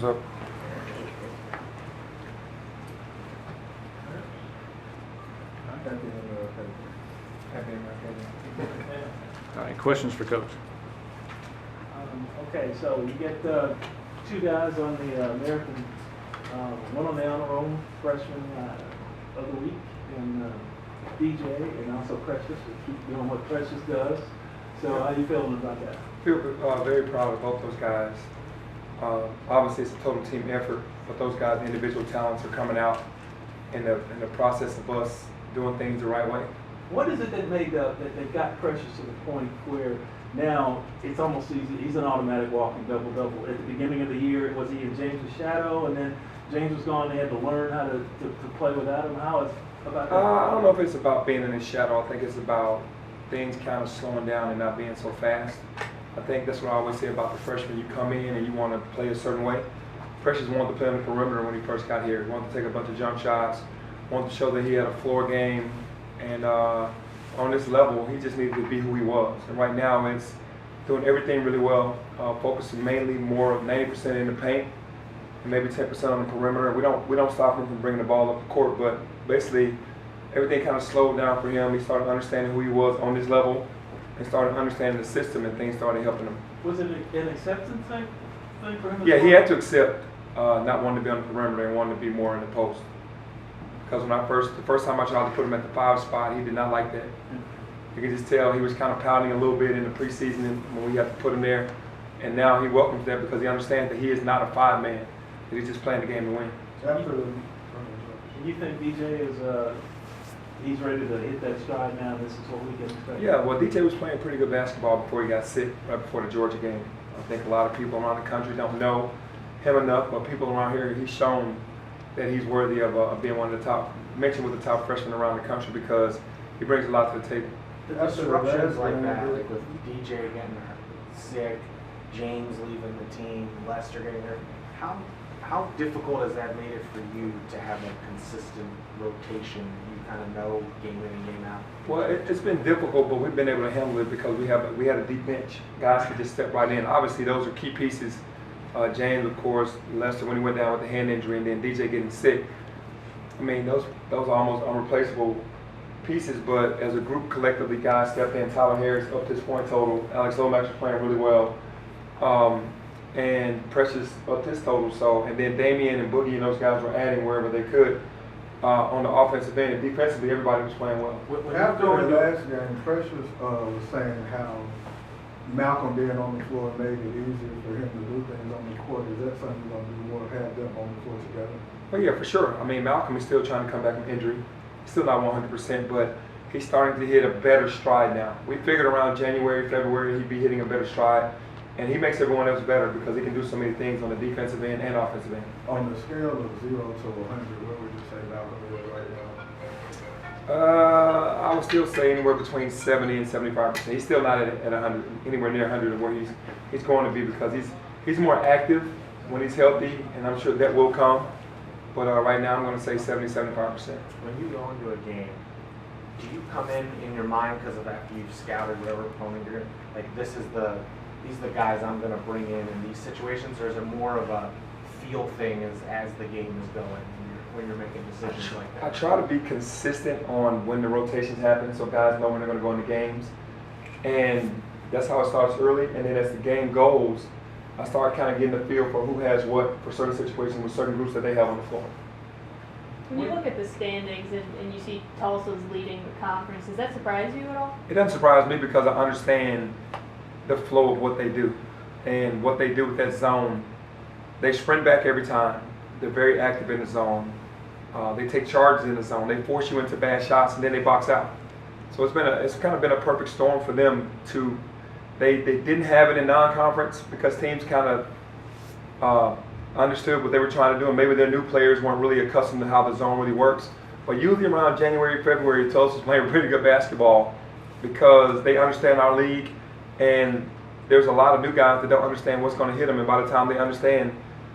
Time's up. All right, questions for Coach? Okay, so you get two guys on the American, one on the honor roll, freshman of the week, and DJ, and also Precious, to keep doing what Precious does. So how you feeling about that? I feel very proud of both those guys. Obviously, it's a total team effort, but those guys, the individual talents, are coming out in the process of us doing things the right way. What is it that made that got Precious to the point where now it's almost easy? He's an automatic walking double-double. At the beginning of the year, was he in James' shadow, and then James was gone, they had to learn how to play without him? How is about that? I don't know if it's about being in his shadow. I think it's about things kind of slowing down and not being so fast. I think that's what I always say about the freshman. You come in and you want to play a certain way. Precious wanted to play on the perimeter when he first got here. He wanted to take a bunch of jump shots, wanted to show that he had a floor game. And on this level, he just needed to be who he was. And right now, it's doing everything really well, focusing mainly more of 90% in the paint, and maybe 10% on the perimeter. We don't stop him from bringing the ball up the court, but basically, everything kind of slowed down for him. He started understanding who he was on this level, and started understanding the system, and things started helping him. Was it an acceptance thing for him? Yeah, he had to accept not wanting to be on the perimeter and wanting to be more in the post. Because the first time I tried to put him at the 5 spot, he did not like that. You can just tell he was kind of pouting a little bit in the preseason when we had to put him there. And now he welcomes that because he understands that he is not a 5-man, that he's just playing the game to win. You think DJ is he's ready to hit that stride now? This is what we can expect. Yeah, well, DJ was playing pretty good basketball before he got sick, right before the Georgia game. I think a lot of people around the country don't know him enough, but people around here, he's shown that he's worthy of being one of the top, mentioned with the top freshmen around the country because he brings a lot to the table. The disruptions like that, like with DJ getting sick, James leaving the team, Lester getting hurt, how difficult has that made it for you to have a consistent rotation? You kind of know game in and game out. Well, it's been difficult, but we've been able to handle it because we had a deep bench. Guys could just step right in. Obviously, those are key pieces. James, of course, Lester when he went down with the hand injury, and then DJ getting sick. I mean, those are almost unreplaceable pieces, but as a group collectively, guys stepped in. Tyler Harris up to his point total. Alex Lomax was playing really well. And Precious up his total. So, and then Damian and Boogie and those guys were adding wherever they could on the offensive end. And defensively, everybody was playing well. After the last game, Precious was saying how Malcolm being on the floor made it easier for him to do things on the court. Is that something you're going to do more, have them on the floor together? Well, yeah, for sure. I mean, Malcolm is still trying to come back from injury. Still not 100%, but he's starting to hit a better stride now. We figured around January, February, he'd be hitting a better stride. And he makes everyone else better because he can do so many things on the defensive end and offensive end. On the scale of 0 to 100, what would you say Malcolm is right now? I would still say anywhere between 70 and 75%. He's still not at 100, anywhere near 100 of where he's going to be because he's more active when he's healthy, and I'm sure that will come. But right now I'm going to say 70, 75%. When you go into a game, do you come in your mind because of after you've scouted whatever opponent you're in, like these are the guys I'm going to bring in these situations, or is it more of a feel thing as the game is going when you're making decisions like that? I try to be consistent on when the rotations happen so guys know when they're going to go into games. And that's how it starts early. And then as the game goes, I start kind of getting the feel for who has what for certain situations with certain groups that they have on the floor. When you look at the standings and you see Tulsa's leading the conference, does that surprise you at all? It doesn't surprise me because I understand the flow of what they do and what they do with that zone. They sprint back every time. They're very active in the zone. They take charges in the zone. They force you into bad shots and then they box out. So it's kind of been a perfect storm for them to. They didn't have it in non-conference because teams kind of understood what they were trying to do, and maybe their new players weren't really accustomed to how the zone really works. But usually around January, February, Tulsa's playing pretty good basketball because they understand our league, and there's a lot of new guys that don't understand what's going to hit them, and by the time they understand,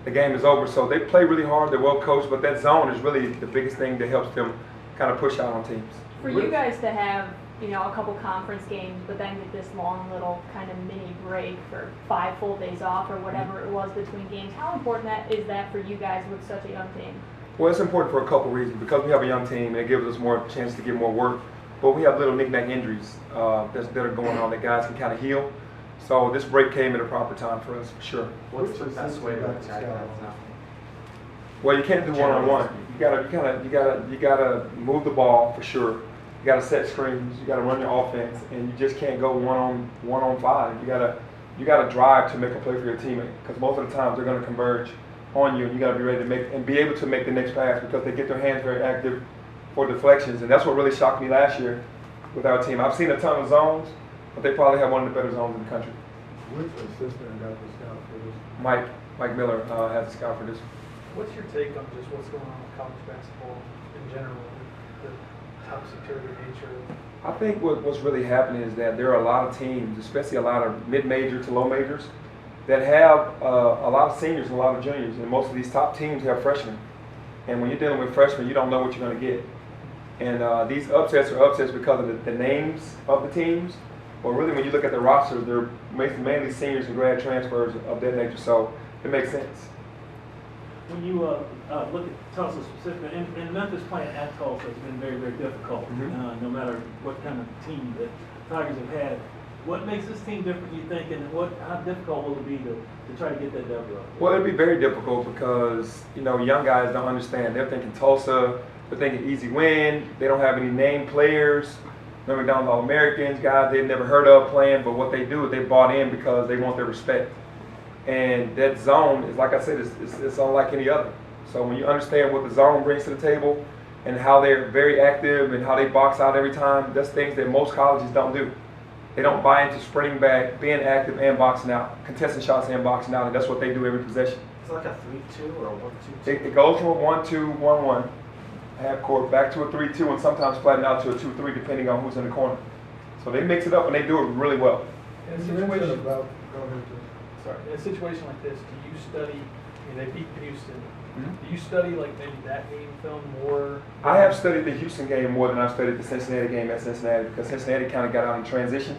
the game is over. So they play really hard, they're well coached, but that zone is really the biggest thing that helps them kind of push out on teams. For you guys to have you know, a couple conference games, but then get this long little kind of mini break for 5 full days off or whatever it was between games. How important is that for you guys with such a young team? Well, it's important for a couple reasons. Because we have a young team, and it gives us more chance to get more work. But we have little knick-knack injuries that are going on that guys can kind of heal. So this break came at a proper time for us, for sure. What's the best way to attack that now? Well, you can't do one-on-one. You gotta move the ball for sure. You gotta set screens. You gotta run your offense, and you just can't go one on 5. You gotta drive to make a play for your teammate, because most of the times they're gonna converge on you, and you gotta be ready to make and be able to make the next pass because they get their hands very active for deflections, and that's what really shocked me last year with our team. I've seen a ton of zones, but they probably have one of the better zones in the country. Which assistant got the scout for this? Mike Miller has a scout for this. What's your take on just what's going on with college basketball in general, the topsy-turvy nature of I think what's really happening is that there are a lot of teams, especially a lot of mid-major to low majors, that have a lot of seniors and a lot of juniors, and most of these top teams have freshmen. And when you're dealing with freshmen, you don't know what you're going to get. And these upsets are upsets because of the names of the teams. But really, when you look at the roster, they're mainly seniors and grad transfers of that nature, so it makes sense. When you look at Tulsa specifically, and Memphis playing at Tulsa has been very, very difficult, no matter what kind of team that Tigers have had. What makes this team different, you think, and how difficult will it be to try to get that W up? Well, it'll be very difficult because, you know, young guys don't understand. They're thinking Tulsa, they're thinking easy win, they don't have any named players. Remember down the All-Americans, guys they've never heard of playing, but what they do is they bought in because they want their respect. And that zone is, like I said, it's unlike any other. So when you understand what the zone brings to the table and how they're very active and how they box out every time, that's things that most colleges don't do. They don't buy into sprinting back, being active and boxing out, contesting shots and boxing out, and that's what they do every possession. It's like a 3-2 or a 1-2. It goes from a 1-2, 1-1, half court, back to a 3-2, and sometimes flatten out to a 2-3, depending on who's in the corner. So they mix it up, and they do it really well. in a You mentioned situation? about, go ahead, Sorry, in a situation like this, do you study? I mean, they beat Houston. Mhm. Do you study like maybe that game film more? I have studied the Houston game more than I've studied the Cincinnati game at Cincinnati, because Cincinnati kind of got out in transition.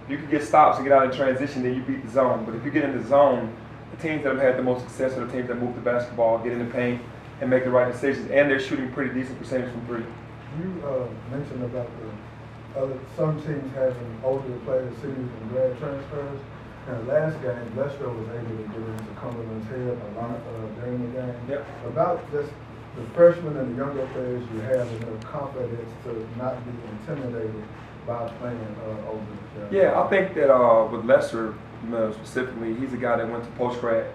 You can get stops and get out in transition, then you beat the zone. But if you get in the zone, the teams that have had the most success are the teams that move the basketball, get in the paint, and make the right decisions. And they're shooting pretty decent percentage from 3. You mentioned about some teams having older players, seniors, and grad transfers. And last game, Lester was able to get into Cumberland's head a lot during the game. Yep. About just the freshmen and the younger players you have and their confidence to not be intimidated by playing over the show. Yeah, I think that with Lester specifically, he's a guy that went to post-grad.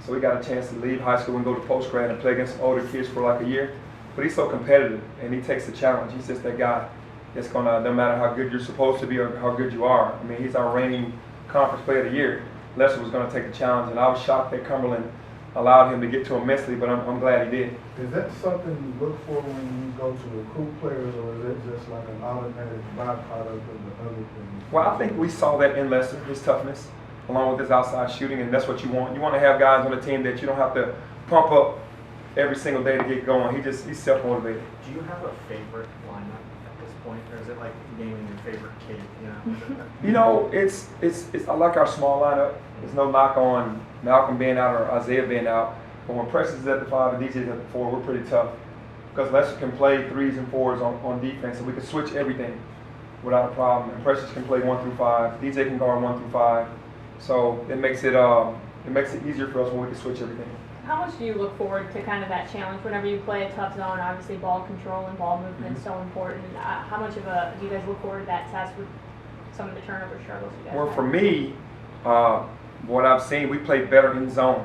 So he got a chance to leave high school and go to post-grad and play against some older kids for like a year. But he's so competitive, and he takes the challenge. He's just that guy that's going to, no matter how good you're supposed to be or how good you are. I mean, he's our reigning conference player of the year. Lester was going to take the challenge, and I was shocked that Cumberland allowed him to get to him mentally, but I'm glad he did. Is that something you look for when you go to recruit players, or is it just like an automatic byproduct of the other things? Well, I think we saw that in Lester, his toughness, along with his outside shooting, and that's what you want. You want to have guys on the team that you don't have to pump up every single day to get going. He's self-motivated. Do you have a favorite lineup at this point, or is it like naming your favorite kid? You know. You know, it's I like our small lineup. There's no knock on Malcolm being out or Isaiah being out. But when Precious is at the 5 and DJ's at the 4, we're pretty tough. Because Lester can play 3s and 4s on defense, and we can switch everything without a problem. And Precious can play 1 through 5. DJ can guard 1 through 5. So it makes it easier for us when we can switch everything. How much do you look forward to kind of that challenge whenever you play a tough zone? Obviously, ball control and ball movement is so important. How much of a do you guys look forward to that test with some of the turnover struggles you guys Well, have? for me, what I've seen, we play better in zone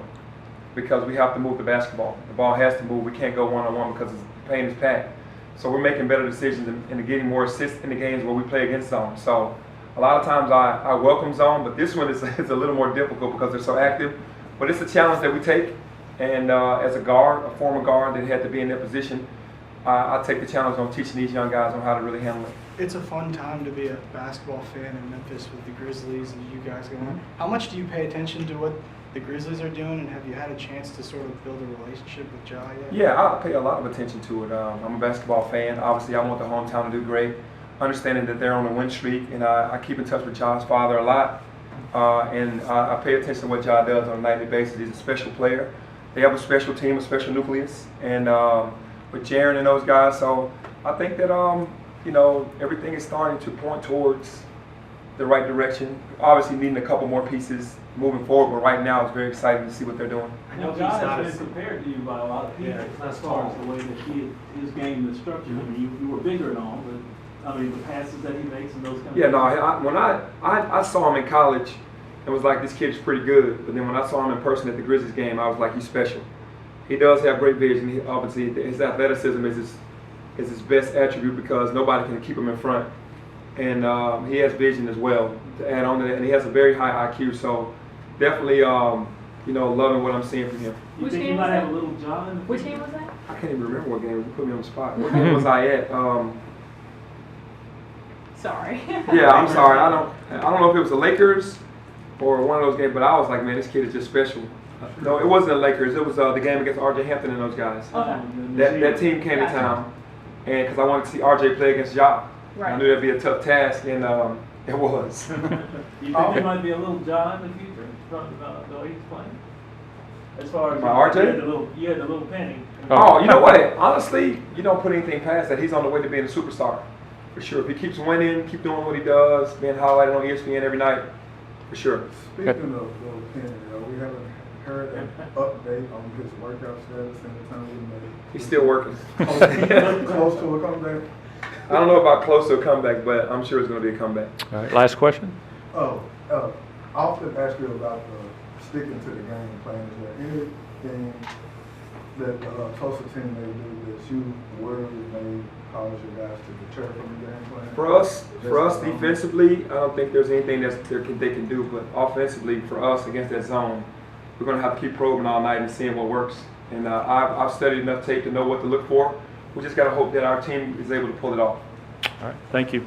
because we have to move the basketball. The ball has to move. We can't go one-on-one because the paint is packed. So we're making better decisions and getting more assists in the games where we play against zone. So a lot of times I welcome zone, but this one is a little more difficult because they're so active. But it's a challenge that we take. And as a guard, a former guard that had to be in that position, I take the challenge on teaching these young guys on how to really handle it. It's a fun time to be a basketball fan in Memphis with the Grizzlies and you guys going on. How much do you pay attention to what the Grizzlies are doing, and have you had a chance to sort of build a relationship with Ja yet? Yeah, I pay a lot of attention to it. I'm a basketball fan. Obviously, I want the hometown to do great. understanding that they're on a win streak, and I keep in touch with Ja's father a lot, and I pay attention to what Ja does on a nightly basis. He's a special player. They have a special team, a special nucleus, and with Jaren and those guys, so I think that everything is starting to point towards the right direction. Obviously needing a couple more pieces moving forward, but right now it's very exciting to see what they're doing. I Now, know John he's not has as, been compared to you by a lot of people Yeah, he's not as far as tall. the way that his game is structured. I mean, you were bigger and all, but I mean, the passes that he makes and those kind of Yeah, no, when I saw him in college, it was like, this kid's pretty good. But then when I saw him in person at the Grizzlies game, I was like, he's special. He does have great vision. He, obviously, his athleticism is his best attribute because nobody can keep him in front. And he has vision as well to add on to that. And he has a very high IQ. So definitely, loving what I'm seeing from him. You Which think game you was might have that? a little John in the Which future? game was that? I can't even remember what game. You put me on the spot. What game was I at? Sorry. Yeah, I'm sorry. I don't know if it was the Lakers or one of those games, but I was like, man, this kid is just special. No, it wasn't the Lakers. It was the game against RJ Hampton and those guys. Okay. That team came to Gotcha. town, and because I wanted to see RJ play against Ja. Right. I knew that'd be a tough task, and it was. You think you might be a little John in the future from the way he's playing? As far as My RJ? you had the little penny. Oh, you know what? Honestly, you don't put anything past that. He's on the way to being a superstar, for sure. If he keeps winning, keep doing what he does, being highlighted on ESPN every night, for sure. Speaking of Little Penny, we haven't heard an update on his workout status in the time we made. He's still working. Close to a comeback. I don't know about close to a comeback, but I'm sure it's going to be a comeback. All right, last question. I often ask you about sticking to the game plan. Is there anything that the Tulsa team may do that you worry may cause your guys to deter from the game plan? For us defensively, I don't think there's anything they can do. But offensively, for us against that zone, we're going to have to keep probing all night and seeing what works. And I've studied enough tape to know what to look for. We just got to hope that our team is able to pull it off. All right, thank you.